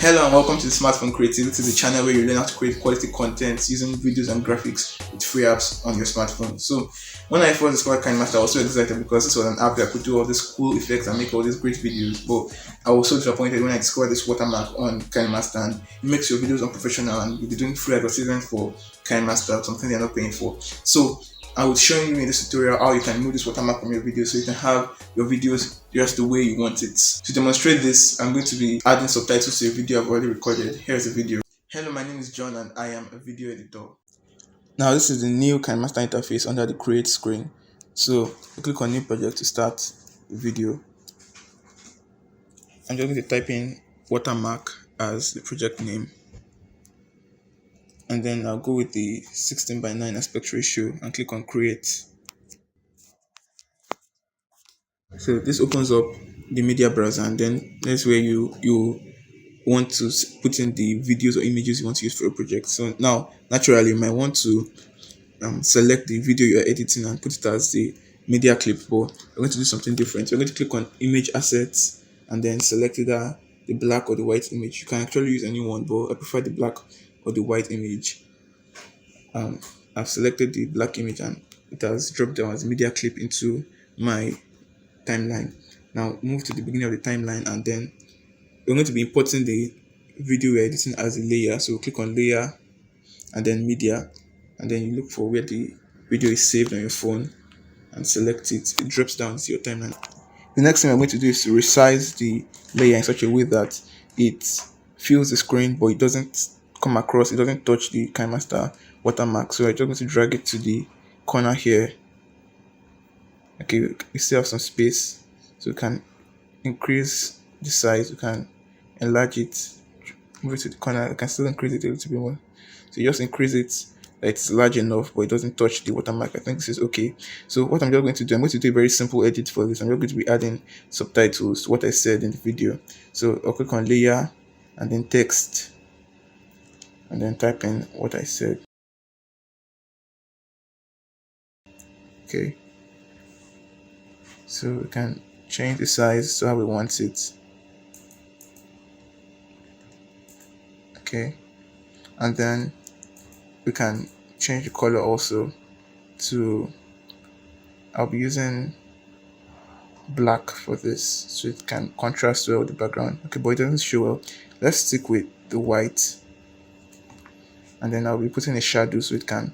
Hello and welcome to the Smartphone Creativity, the channel where you learn how to create quality content using videos and graphics with free apps on your smartphone. So when I first discovered Kinemaster, I was so excited because this was an app that could do all these cool effects and make all these great videos. But I was so disappointed when I discovered this watermark on Kinemaster, and it makes your videos unprofessional, and you'll be doing free advertisement for Kinemaster, something they're not paying for. So I will show you in this tutorial how you can remove this watermark from your video so you can have your videos just the way you want it. To demonstrate this, I'm going to be adding subtitles to a video I've already recorded. Here's the video. Hello, my name is John and I am a video editor. Now this is the new Kinemaster interface under the create screen. So you click on new project to start the video. I'm just going to type in watermark as the project name. And then I'll go with the 16:9 aspect ratio and click on create. So this opens up the media browser, and then that's where you want to put in the videos or images you want to use for a project. So now naturally you might want to select the video you're editing and put it as the media clip, but we're going to do something different. We're going to click on image assets and then select either the black or the white image. You can actually use any one, but I prefer the black or the white image. I've selected the black image and it has dropped down as media clip into my timeline. Now move to the beginning of the timeline, and then we're going to be importing the video we're editing as a layer. So click on layer and then media, and then you look for where the video is saved on your phone and select it. It drops down to your timeline. The next thing I'm going to do is to resize the layer in such a way that it fills the screen but it doesn't come across, it doesn't touch the Kinemaster watermark. So I'm just going to drag it to the corner here. Okay, we still have some space, so we can increase the size, we can enlarge it, move it to the corner, we can still increase it a little bit more. So you just increase it that it's large enough but it doesn't touch the watermark. I think this is okay. So what I'm just going to do, I'm going to do a very simple edit for this. I'm just going to be adding subtitles to what I said in the video. So I'll click on layer and then text and then type in what I said. Okay, so we can change the size to how we want it. Okay, and then we can change the color also to, I'll be using black for this so it can contrast well with the background. Okay, but it doesn't show well. Let's stick with the white, and then I'll be putting a shadow so it can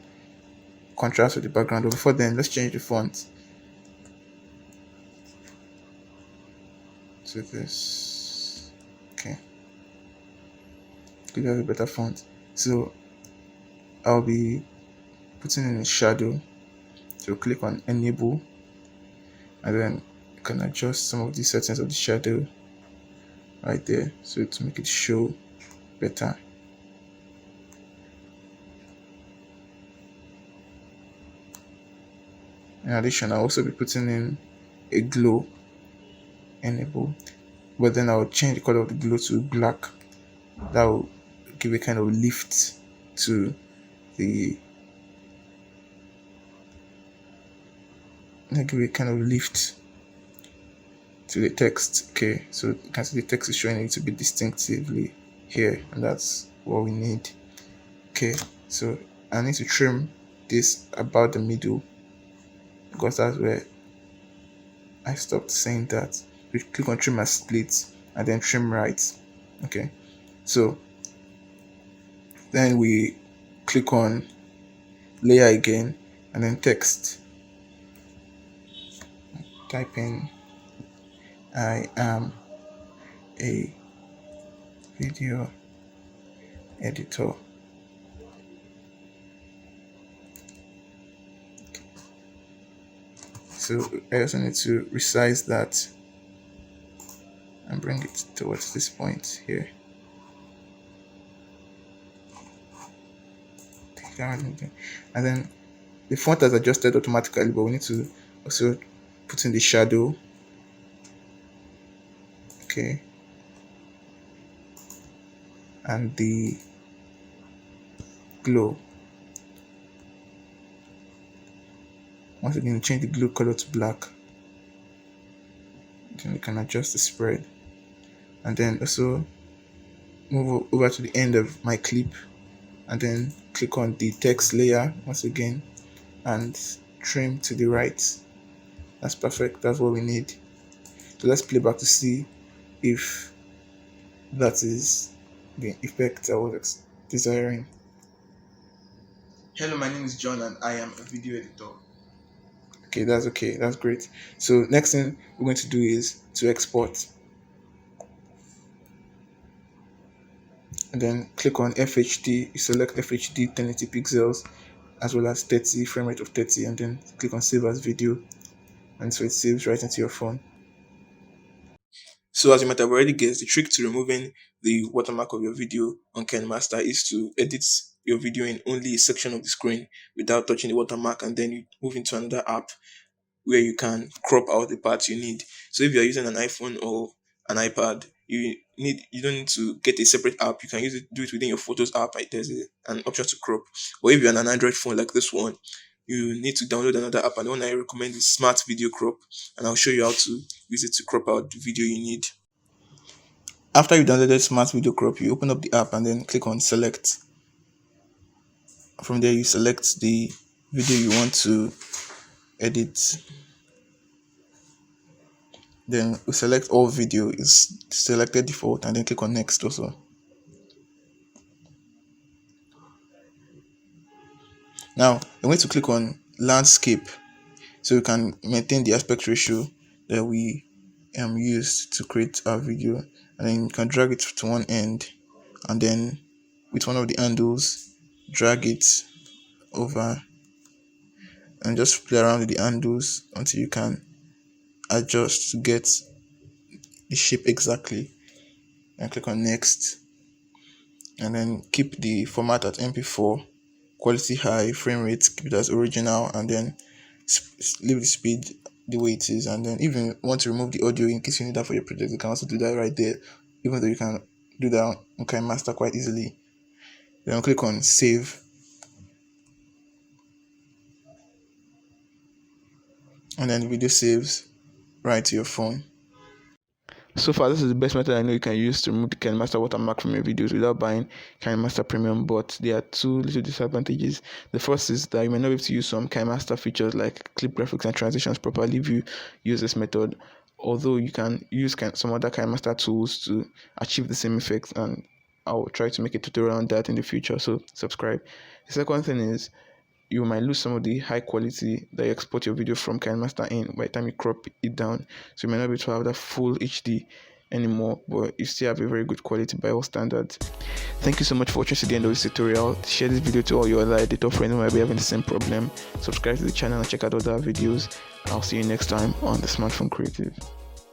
contrast with the background. But before then, let's change the font to this. Okay, could have a better font. So I'll be putting in a shadow. So click on enable, and then you can adjust some of the settings of the shadow right there so to make it show better. In addition, I'll also be putting in a glow, enable, but then I'll change the color of the glow to black. That will give a kind of lift to the text. Okay, so you can see the text is showing a little bit distinctively here, and that's what we need. Okay, so I need to trim this about the middle because that's where I stopped saying that. We click on trim as split and then trim right. Okay, so then we click on layer again and then text. Type in I am a video editor. So I also need to resize that and bring it towards this point here. And then the font has adjusted automatically, but we need to also put in the shadow. Okay, and the glow. Once again, change the glow color to black. Then we can adjust the spread, and then also move over to the end of my clip and then click on the text layer once again and trim to the right. That's perfect. That's what we need. So let's play back to see if that is the effect I was desiring. Hello, my name is John and I am a video editor. Okay, that's okay. That's great. So next thing we're going to do is to export. And then click on FHD. You select FHD 1080 pixels as well as 30 frame rate of 30, and then click on save as video, and so it saves right into your phone. So as you might have already guessed, the trick to removing the watermark of your video on Kinemaster is to edit your video in only a section of the screen without touching the watermark, and then you move into another app where you can crop out the parts you need. So if you're using an iPhone or an iPad, you don't need to get a separate app. You can do it within your Photos app. There's an option to crop. Or if you're on an Android phone like this one, you need to download another app, and the one I recommend is Smart Video Crop, and I'll show you how to use it to crop out the video you need. After you downloaded Smart Video Crop, you open up the app and then click on Select. From there, you select the video you want to edit. Then we select all video is selected default, and then click on Next also. Now I'm going to click on Landscape so we can maintain the aspect ratio that we used to create our video, and then you can drag it to one end, and then with one of the handles drag it over and just play around with the handles until you can adjust to get the shape exactly, and click on Next, and then keep the format at MP4, quality high, frame rate keep it as original, and then leave the speed the way it is. And then if you want to remove the audio in case you need that for your project, you can also do that right there, even though you can do that on Kinemaster quite easily. Then I'll click on Save, and then the video saves right to your phone. So far, this is the best method I know you can use to remove the Kinemaster watermark from your videos without buying Kinemaster Premium, but there are two little disadvantages. The first is that you may not be able to use some Kinemaster features like clip graphics and transitions properly if you use this method, although you can use some other Kinemaster tools to achieve the same effects, and I'll try to make a tutorial on that in the future, so subscribe. The second thing is you might lose some of the high quality that you export your video from Kinemaster in by the time you crop it down, so you may not be able to have that full HD anymore, but you still have a very good quality by all standards. Thank you so much for watching to the end of this tutorial. Share this video to all your other editor friends who might be having the same problem. Subscribe to the channel and check out other videos. I'll see you next time on the Smartphone Creative.